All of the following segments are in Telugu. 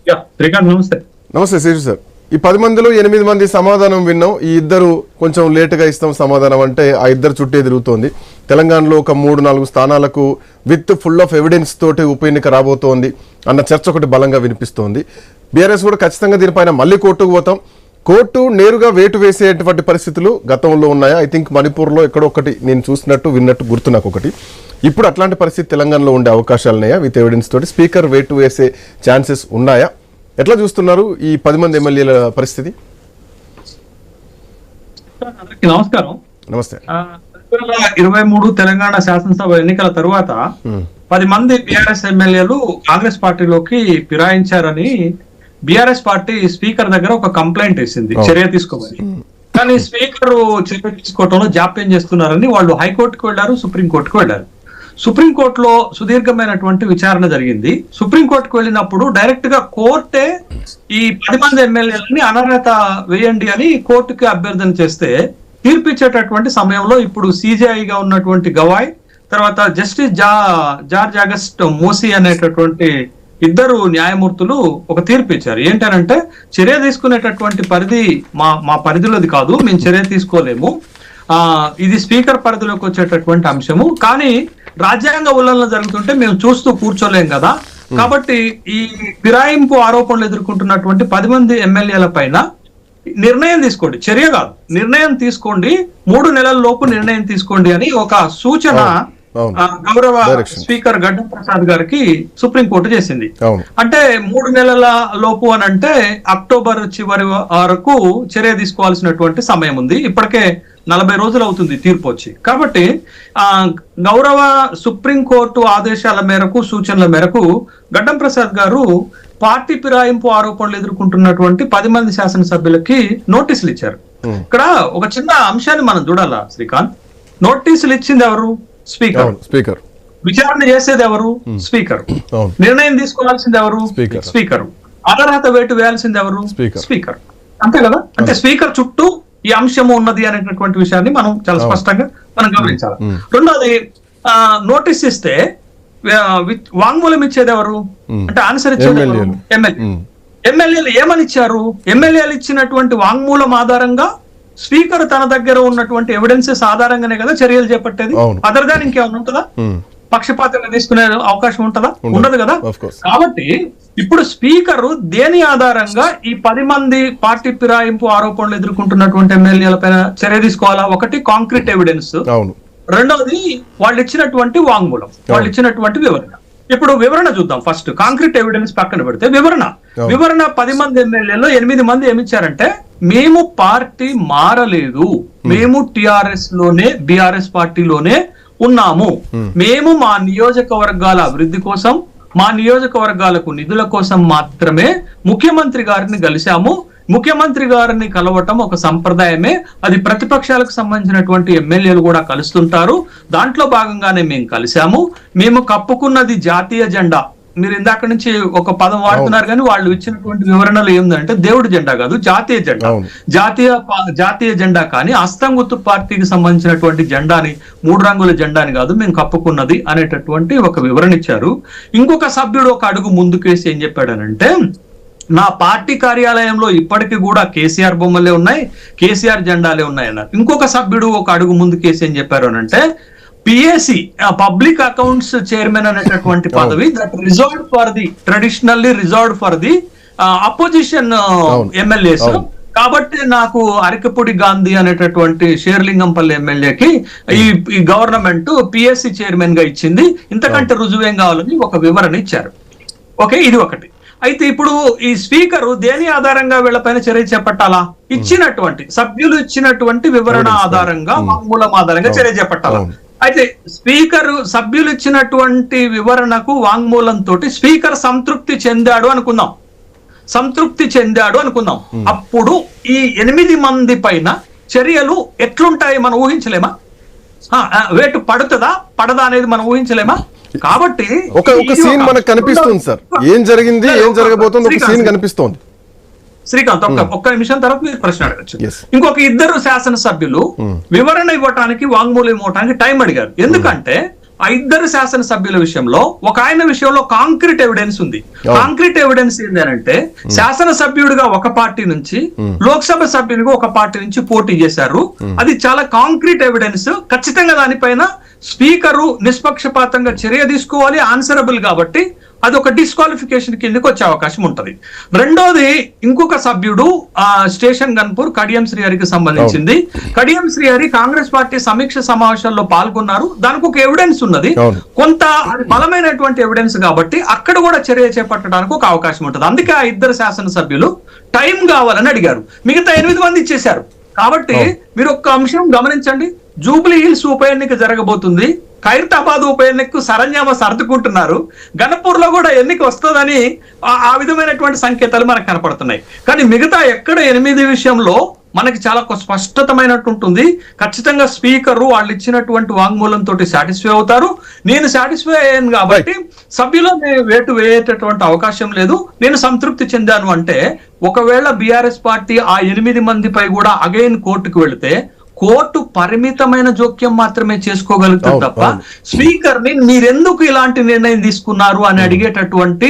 శ్రీకాంత్ నమస్తే. నమస్తే శేషు సార్. ఈ 10 మందిలో 8 మంది సమాధానం విన్నాం. ఈ ఇద్దరు కొంచెం లేటుగా ఇస్తాం సమాధానం అంటే ఆ ఇద్దరు చుట్టే తిరుగుతోంది. తెలంగాణలో ఒక 3-4 స్థానాలకు విత్ ఫుల్ ఆఫ్ ఎవిడెన్స్ తోటి ఉప ఎన్నిక రాబోతోంది అన్న చర్చ ఒకటి బలంగా వినిపిస్తోంది. బీఆర్ఎస్ కూడా ఖచ్చితంగా దీనిపైన మళ్ళీ కోర్టుకు పోతాం, కోర్టు నేరుగా వేటు వేసేటువంటి పరిస్థితులు గతంలో ఉన్నాయా? ఐ థింక్ మణిపూర్లో ఎక్కడో ఒకటి నేను చూసినట్టు విన్నట్టు గుర్తు నాకు ఒకటి. ఇప్పుడు అట్లాంటి పరిస్థితి తెలంగాణలో ఉండే అవకాశాలు ఉన్నాయా? విత్ ఎవిడెన్స్ తోటి స్పీకర్ వేటు వేసే ఛాన్సెస్ ఉన్నాయా? ఎట్లా చూస్తున్నారు ఈ 10 మంది ఎమ్మెల్యేల పరిస్థితి? నమస్కారం. నమస్తే. 2023 తెలంగాణ శాసనసభ ఎన్నికల తరువాత 10 మంది బీఆర్ఎస్ ఎమ్మెల్యేలు కాంగ్రెస్ పార్టీలోకి ఫిరాయించారని బీఆర్ఎస్ పార్టీ స్పీకర్ దగ్గర ఒక కంప్లైంట్ వేసింది, చర్య తీసుకోమని. కానీ స్పీకర్ చర్య తీసుకోవడంలో జాప్యం చేస్తున్నారని వాళ్ళు హైకోర్టుకు వెళ్లారు, సుప్రీంకోర్టుకు వెళ్లారు. సుప్రీంకోర్టులో సుదీర్ఘమైనటువంటి విచారణ జరిగింది. సుప్రీంకోర్టుకు వెళ్ళినప్పుడు డైరెక్ట్ గా కోర్టే ఈ 10 మంది ఎమ్మెల్యేలని అనర్హత వేయండి అని కోర్టుకి అభ్యర్థన చేస్తే తీర్పిచ్చేటటువంటి సమయంలో ఇప్పుడు సిజేఐగా ఉన్నటువంటి గవాయ్, తర్వాత జస్టిస్ జార్జ్ ఆగస్ట్ మోసీ అనేటటువంటి ఇద్దరు న్యాయమూర్తులు ఒక తీర్పు ఇచ్చారు. ఏంటనంటే చర్య తీసుకునేటటువంటి పరిధి మా పరిధిలోది కాదు, మేము చర్య తీసుకోలేము, ఇది స్పీకర్ పరిధిలోకి వచ్చేటటువంటి అంశము, కానీ రాజ్యాంగ ఉల్లంఘన జరుగుతుంటే మేము చూస్తూ కూర్చోలేం కదా, కాబట్టి ఈ ఫిరాయింపు ఆరోపణలు ఎదుర్కొంటున్నటువంటి 10 మంది ఎమ్మెల్యేల పైన నిర్ణయం తీసుకోండి, చర్య కాదు నిర్ణయం తీసుకోండి, 3 నెలల లోపు నిర్ణయం తీసుకోండి అని ఒక సూచన గౌరవ స్పీకర్ గడ్డం ప్రసాద్ గారికి సుప్రీంకోర్టు చేసింది. అంటే 3 నెలల లోపు అని అంటే అక్టోబర్ చివరి వరకు చర్య తీసుకోవాల్సినటువంటి సమయం ఉంది. ఇప్పటికే 40 రోజులు అవుతుంది తీర్పు వచ్చి. కాబట్టి గౌరవ సుప్రీంకోర్టు ఆదేశాల మేరకు, సూచనల మేరకు గడ్డం ప్రసాద్ గారు పార్టీ ఫిరాయింపు ఆరోపణలు ఎదుర్కొంటున్నటువంటి 10 మంది శాసనసభ్యులకి నోటీసులు ఇచ్చారు. ఇక్కడ ఒక చిన్న అంశాన్ని మనం చూడాలా శ్రీకాంత్. నోటీసులు ఇచ్చింది ఎవరు? స్పీకర్. విచారణ చేసేది ఎవరు? స్పీకర్. నిర్ణయం తీసుకోవాల్సింది ఎవరు? స్పీకర్. అనర్హత వేటు వేయాల్సింది ఎవరు? స్పీకర్. అంతే కదా. అంటే స్పీకర్ చుట్టూ ఈ అంశము ఉన్నది అనేటటువంటి విషయాన్ని మనం చాలా స్పష్టంగా మనం గమనించాలి. రెండోది, నోటీస్ ఇస్తే వాంగ్మూలం ఇచ్చేది ఎవరు? అంటే ఆన్సర్ ఇచ్చేది ఎమ్మెల్యేలు. ఏమని ఇచ్చారు? ఎమ్మెల్యేలు ఇచ్చినటువంటి వాంగ్మూలం ఆధారంగా స్పీకర్ తన దగ్గర ఉన్నటువంటి ఎవిడెన్సెస్ ఆధారంగానే కదా చర్యలు చేపట్టేది. అదర్ దాన్ ఇంకేమైనా ఉంటుందా? పక్షపాతంగా తీసుకునే అవకాశం ఉంటుందా? ఉండదు కదా. కాబట్టి ఇప్పుడు స్పీకర్ దేని ఆధారంగా ఈ 10 మంది పార్టీ ఫిరాయింపు ఆరోపణలు ఎదుర్కొంటున్నటువంటి ఎమ్మెల్యేల పైన చర్య తీసుకోవాలా? ఒకటి కాంక్రీట్ ఎవిడెన్స్, రెండవది వాళ్ళు ఇచ్చినటువంటి వాంగ్మూలం, వాళ్ళు ఇచ్చినటువంటి వివరణ. ఇప్పుడు వివరణ చూద్దాం. ఫస్ట్ కాంక్రీట్ ఎవిడెన్స్ పక్కన పెడితే వివరణ 10 మంది ఎమ్మెల్యేలో 8 మంది ఏమిచ్చారంటే, మేము పార్టీ మారలేదు, మేము టిఆర్ఎస్ లోనే బీఆర్ఎస్ పార్టీలోనే ఉన్నాము, మేము మా నియోజకవర్గాల అభివృద్ధి కోసం, మా నియోజకవర్గాలకు నిధుల కోసం మాత్రమే ముఖ్యమంత్రి గారిని కలిశాము, ముఖ్యమంత్రి గారిని కలవటం ఒక సంప్రదాయమే, అది ప్రతిపక్షాలకు సంబంధించినటువంటి ఎమ్మెల్యేలు కూడా కలుస్తుంటారు, దాంట్లో భాగంగానే మేము కలిశాము, మేము కప్పుకున్నది జాతీయ జెండా. మీరు ఇందాక నుంచి ఒక పదం వాడుతున్నారు కానీ వాళ్ళు ఇచ్చినటువంటి వివరణలు ఏంటంటే దేవుడి జెండా కాదు, జాతీయ జెండా. జాతీయ జెండా కానీ అస్తం గుర్తు పార్టీకి సంబంధించినటువంటి జెండాని, 3 రంగుల జెండాని కాదు మేము కప్పుకున్నది అనేటటువంటి ఒక వివరణ ఇచ్చారు. ఇంకొక సభ్యుడు ఒక అడుగు ముందుకేసి ఏం చెప్పాడనంటే, నా పార్టీ కార్యాలయంలో ఇప్పటికీ కూడా కేసీఆర్ బొమ్మలే ఉన్నాయి, కేసీఆర్ జెండాలే ఉన్నాయి అన్నారు. ఇంకొక సభ్యుడు ఒక అడుగు ముందుకేసి ఏం చెప్పారు అనంటే, పిఎసి పబ్లిక్ అకౌంట్స్ చైర్మన్ అనేటటువంటి పదవి that reserved for the traditionally reserved for the opposition MLAs, కాబట్టి నాకు అరకపూడి గాంధీ అనేటటువంటి షేర్లింగంపల్లి ఎమ్మెల్యేకి ఈ గవర్నమెంట్ పిఎస్సి చైర్మన్ గా ఇచ్చింది, ఇంతకంటే రుజువేం కావాలని ఒక వివరణ ఇచ్చారు. ఓకే, ఇది ఒకటి. అయితే ఇప్పుడు ఈ స్పీకర్ దేని ఆధారంగా వీళ్ళపైన చర్య చేపట్టాలా? ఇచ్చినటువంటి సభ్యులు ఇచ్చినటువంటి వివరణ ఆధారంగా, వాంగ్మూలం ఆధారంగా చర్య చేపట్టాలా? అయితే స్పీకర్ సభ్యులు ఇచ్చినటువంటి వివరణకు వాంగ్మూలంతో స్పీకర్ సంతృప్తి చెందాడు అనుకుందాం, అప్పుడు ఈ 8 మంది పైన చర్యలు ఎట్లుంటాయి మనం ఊహించలేమా? వేటు పడుతుందా పడదా అనేది మనం ఊహించలేమా? కాబట్టి ఒక సీన్ మనకు కనిపిస్తుంది సార్, ఏం జరిగింది ఏం జరగబోతుంది ఒక సీన్ కనిపిస్తోంది. శ్రీకాంత్ ఒక్క నిమిషం తర్వాత మీరు ప్రశ్న అడగచ్చు. ఇంకొక 2 శాసనసభ్యులు వివరణ ఇవ్వటానికి, వాంగ్మూలం ఇవ్వటానికి టైం అడిగారు. ఎందుకంటే ఆ ఇద్దరు శాసనసభ్యుల విషయంలో ఒక ఆయన విషయంలో కాంక్రీట్ ఎవిడెన్స్ ఉంది. కాంక్రీట్ ఎవిడెన్స్ ఏంటంటే శాసనసభ్యుడిగా ఒక పార్టీ నుంచి లోక్సభ సభ్యునిగా ఒక పార్టీ నుంచి పోటీ చేశారు. అది చాలా కాంక్రీట్ ఎవిడెన్స్. ఖచ్చితంగా దానిపైన స్పీకరు నిష్పక్షపాతంగా చర్య తీసుకోవాలి, ఆన్సరబుల్ కాబట్టి అది ఒక డిస్క్వాలిఫికేషన్ కిందకి వచ్చే అవకాశం ఉంటది. రెండోది ఇంకొక సభ్యుడు స్టేషన్ గన్పూర్ కడియం శ్రీహరికి సంబంధించింది. కడియం శ్రీహరి కాంగ్రెస్ పార్టీ సమీక్ష సమావేశాల్లో పాల్గొన్నారు. దానికి ఒక ఎవిడెన్స్ ఉన్నది, కొంత అది బలమైనటువంటి ఎవిడెన్స్ కాబట్టి అక్కడ కూడా చర్య చేపట్టడానికి ఒక అవకాశం ఉంటుంది. అందుకే ఆ ఇద్దరు శాసనసభ్యులు టైం కావాలని అడిగారు. మిగతా 8 మంది ఇచ్చేశారు. కాబట్టి మీరు ఒక్క అంశం గమనించండి, జూబ్లీ హిల్స్ ఉప ఎన్నిక జరగబోతుంది, ఖైరతాబాద్ ఉప ఎన్నికకు సరంజామా సర్దుకుంటున్నారు, గణపూర్ లో కూడా ఎన్నిక వస్తుందని ఆ విధమైనటువంటి సంకేతాలు మనకు కనపడుతున్నాయి. కానీ మిగతా ఎక్కడ 8 విషయంలో మనకి చాలా స్పష్టతమైనట్టు ఉంటుంది. ఖచ్చితంగా స్పీకరు వాళ్ళు ఇచ్చినటువంటి వాంగ్మూలంతో సాటిస్ఫై అవుతారు. నేను సాటిస్ఫై అయ్యాను కాబట్టి సభ్యులు వేటు వేయేటటువంటి అవకాశం లేదు. నేను సంతృప్తి చెందాను అంటే ఒకవేళ బీఆర్ఎస్ పార్టీ ఆ 8 మందిపై కూడా అగైన్ కోర్టుకు వెళితే కోర్టు పరిమితమైన జోక్యం మాత్రమే చేసుకోగలుగుతుంది తప్ప స్పీకర్ ని మీరెందుకు ఇలాంటి నిర్ణయం తీసుకున్నారు అని అడిగేటటువంటి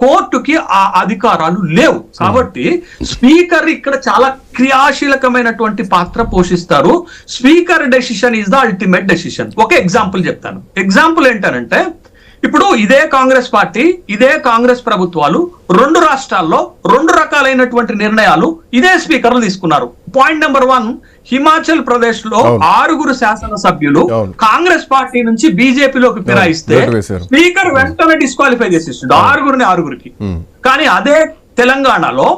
కోర్టుకి ఆ అధికారాలు లేవు. కాబట్టి స్పీకర్ ఇక్కడ చాలా క్రియాశీలకమైనటువంటి పాత్ర పోషిస్తారు. Speaker decision is the ultimate decision. ఒక ఎగ్జాంపుల్ చెప్తాను. ఎగ్జాంపుల్ ఏంటంటే ఇప్పుడు ఇదే కాంగ్రెస్ పార్టీ, ఇదే కాంగ్రెస్ ప్రభుత్వాలు 2 రాష్ట్రాల్లో 2 రకాలైనటువంటి నిర్ణయాలు ఇదే స్పీకర్లు తీసుకున్నారు. పాయింట్ నెంబర్ 1, హిమాచల్ ప్రదేశ్ లో 6 శాసనసభ్యులు కాంగ్రెస్ పార్టీ నుంచి బీజేపీలోకి ఫిరాయిస్తే స్పీకర్ వెంటనే డిస్క్వాలిఫై చేసేసిండు 6కి. కానీ అదే తెలంగాణలో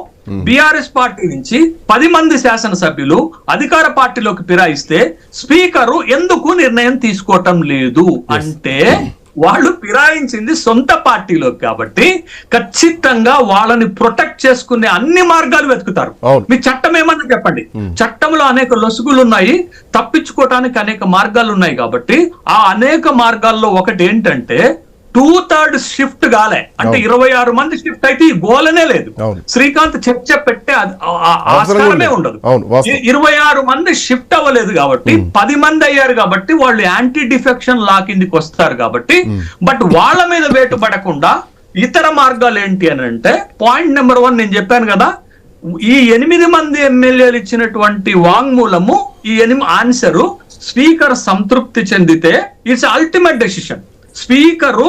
బీఆర్ఎస్ పార్టీ నుంచి 10 మంది శాసనసభ్యులు అధికార పార్టీలోకి ఫిరాయిస్తే స్పీకరు ఎందుకు నిర్ణయం తీసుకోవటం లేదు అంటే వాళ్ళు ఫిరాయించింది సొంత పార్టీలోకి కాబట్టి ఖచ్చితంగా వాళ్ళని ప్రొటెక్ట్ చేసుకునే అన్ని మార్గాలు వెతుకుతారు. మీ చట్టం ఏమన్నా చెప్పండి, చట్టంలో అనేక లొసుగులు ఉన్నాయి, తప్పించుకోవటానికి అనేక మార్గాలు ఉన్నాయి. కాబట్టి ఆ అనేక మార్గాల్లో ఒకటి ఏంటంటే 2/3 షిఫ్ట్ కాలే అంటే 26 మంది షిఫ్ట్ అయితే ఈ గోలనే లేదు. శ్రీకాంత్ చర్చ పెట్టే ఆస్కారమే ఉండదు. 26 మంది షిఫ్ట్ అవ్వలేదు కాబట్టి 10 మంది అయ్యారు కాబట్టి వాళ్ళు యాంటీ డిఫెక్షన్ లా కిందికి వస్తారు కాబట్టి. బట్ వాళ్ళ మీద వేటు పడకుండా ఇతర మార్గాలు ఏంటి అని అంటే పాయింట్ నెంబర్ 1 నేను చెప్పాను కదా, ఈ 8 మంది ఎమ్మెల్యేలు ఇచ్చినటువంటి వాంగ్మూలము, ఈ ఆన్సరు స్పీకర్ సంతృప్తి చెందితే ఇట్స్ అల్టిమేట్ డెసిషన్. స్పీకరు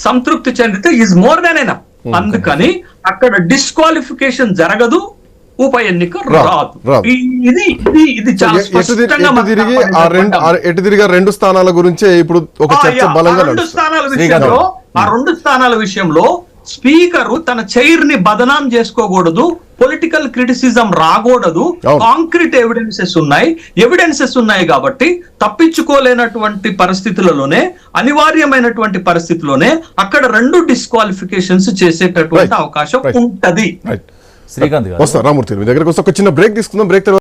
సంతృప్తి చెందితే ఈజ్ మోర్ దాన్ ఎనఫ్. అందుకని అక్కడ డిస్క్వాలిఫికేషన్ జరగదు, ఉప ఎన్నిక రాదు. ఇది చాలా స్పష్టంగా ఎటు తిరిగా 2 స్థానాల గురించే ఇప్పుడు ఒక చర్చ బలంగా 2 స్థానాల విషయంలో ఆ 2 స్థానాల విషయంలో స్పీకరు తన చైర్ ని బదనాం చేసుకోకూడదు, పొలిటికల్ క్రిటిసిజం రాకూడదు. కాంక్రీట్ ఎవిడెన్సెస్ ఉన్నాయి కాబట్టి తప్పించుకోలేనటువంటి పరిస్థితులలోనే, అనివార్యమైనటువంటి పరిస్థితిలోనే అక్కడ 2 డిస్క్వాలిఫికేషన్స్ చేసేటటువంటి అవకాశం ఉంటది. శ్రీకాంత్ రామూర్తి మీ దగ్గరకు వస్తే ఒక చిన్న బ్రేక్ తీసుకుందాం. బ్రేక్